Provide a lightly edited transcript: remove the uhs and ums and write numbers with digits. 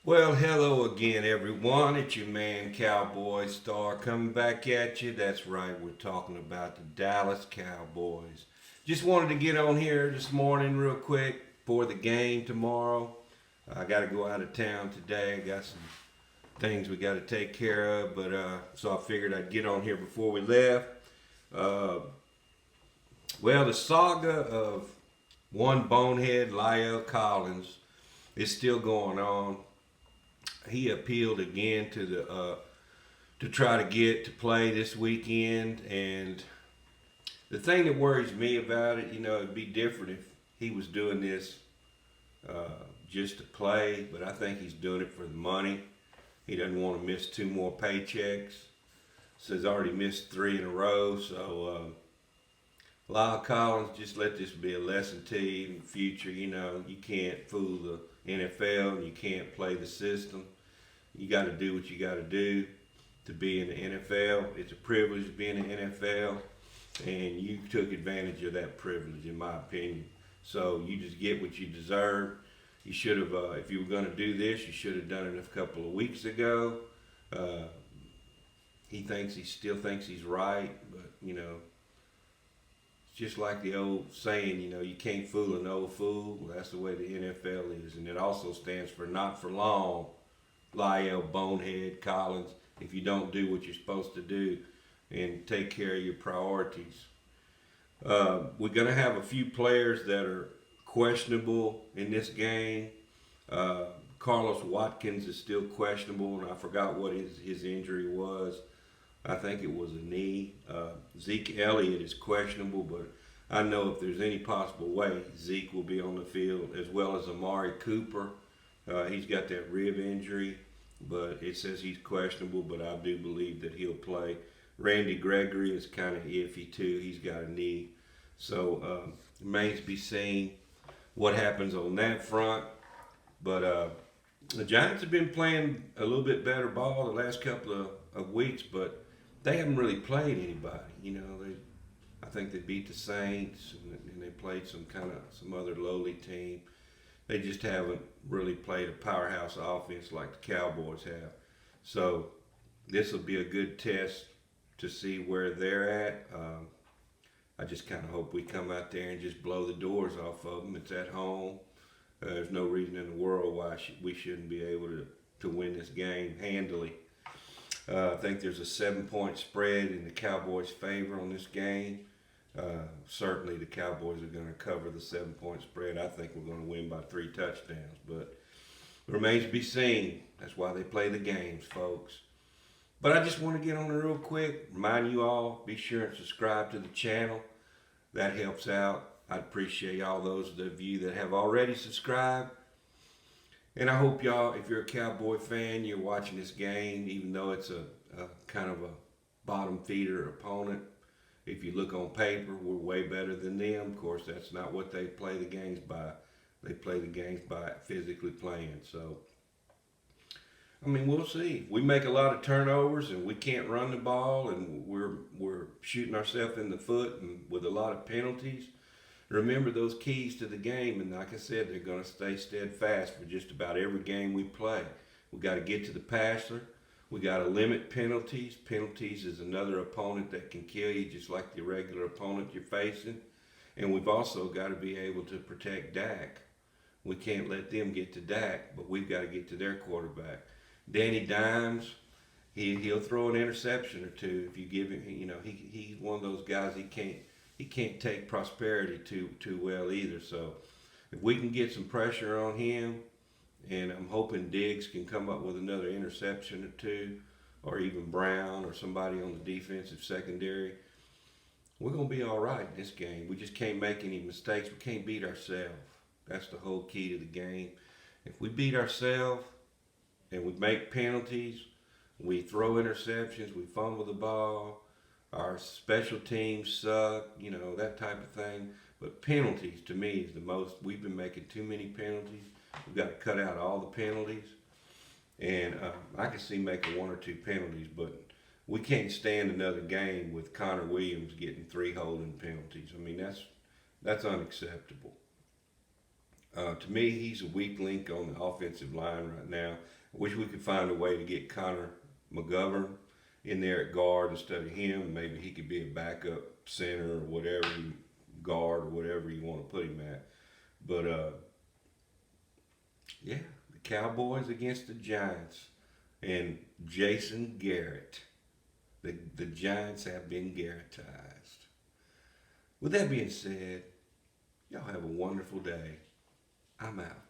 Well, hello again, everyone. It's your man, Cowboy Star, coming back at you. That's right, we're talking about the Dallas Cowboys. Just wanted to get on here this morning, real quick, for the game tomorrow. I got to go out of town today. I got some things we got to take care of, but so I figured I'd get on here before we left. Uh, well, the saga of one bonehead, Lyle Collins, is still going on. He appealed again to the to try to get to play this weekend. And the thing that worries me about it, it'd be different if he was doing this uh, just to play, but I think he's doing it for the money. He doesn't want to miss two more paychecks. So he's already missed three in a row. So Lyle Collins, just let this be a lesson to you in the future. You can't fool the NFL and you can't play the system. You got to do what you got to do to be in the NFL. It's a privilege to be in the NFL, and you took advantage of that privilege, in my opinion. So you just get what you deserve. You should have, if you were going to do this, you should have done it a couple of weeks ago. Uh, he still thinks he's right, but it's just like the old saying, you can't fool an old fool. Well, that's the way the NFL is, and it also stands for not for long. Lyle Bonehead Collins, if you don't do what you're supposed to do and take care of your priorities. We're going to have a few players that are questionable in this game. Uh, Carlos Watkins is still questionable, and I forgot what his injury was. I think it was a knee. Zeke Elliott is questionable, but I know if there's any possible way, Zeke will be on the field, as well as Amari Cooper. He's got that rib injury, but it says he's questionable, but I do believe that he'll play. Randy Gregory is kind of iffy too. He's got a knee. So remains to be seen what happens on that front. But the Giants have been playing a little bit better ball the last couple of weeks, but they haven't really played anybody. I think they beat the Saints and they played some other lowly team. They just haven't really played a powerhouse offense like the Cowboys have. So this will be a good test to see where they're at. I just kind of hope we come out there and just blow the doors off of them. It's at home. There's no reason in the world why we shouldn't be able to win this game handily. I think there's a 7-point spread in the Cowboys' favor on this game. Certainly the Cowboys are going to cover the 7-point spread. I think we're going to win by 3 touchdowns, but it remains to be seen. That's why they play the games, folks. But I just want to get on there real quick, remind you all, be sure and subscribe to the channel. That helps out. I'd appreciate all those of you that have already subscribed. And I hope y'all, if you're a Cowboy fan, you're watching this game, even though it's a kind of a bottom feeder opponent. If you look on paper, we're way better than them. Of course, that's not what they play the games by. They play the games by physically playing. So, we'll see. We make a lot of turnovers, and we can't run the ball, and we're shooting ourselves in the foot, and with a lot of penalties. Remember those keys to the game, and like I said, they're going to stay steadfast for just about every game we play. We got to get to the passer. We got to limit penalties. Penalties is another opponent that can kill you, just like the regular opponent you're facing. And we've also got to be able to protect Dak. We can't let them get to Dak, but we've got to get to their quarterback. Danny Dimes, he'll throw an interception or two if you give him. He's one of those guys. He can't take prosperity too well either. So if we can get some pressure on him, and I'm hoping Diggs can come up with another interception or two, or even Brown or somebody on the defensive secondary, we're going to be all right in this game. We just can't make any mistakes. We can't beat ourselves. That's the whole key to the game. If we beat ourselves and we make penalties, we throw interceptions, we fumble the ball, our special teams suck, that type of thing. But penalties, to me, is the most. We've been making too many penalties. We've got to cut out all the penalties. And I can see making 1 or 2 penalties, but we can't stand another game with Connor Williams getting 3 holding penalties. That's unacceptable. To me, he's a weak link on the offensive line right now. I wish we could find a way to get Connor McGovern in there at guard instead of him. Maybe he could be a backup center or whatever, guard or whatever you want to put him at. But yeah, the Cowboys against the Giants and Jason Garrett. The Giants have been Garrettized. With that being said, y'all have a wonderful day. I'm out.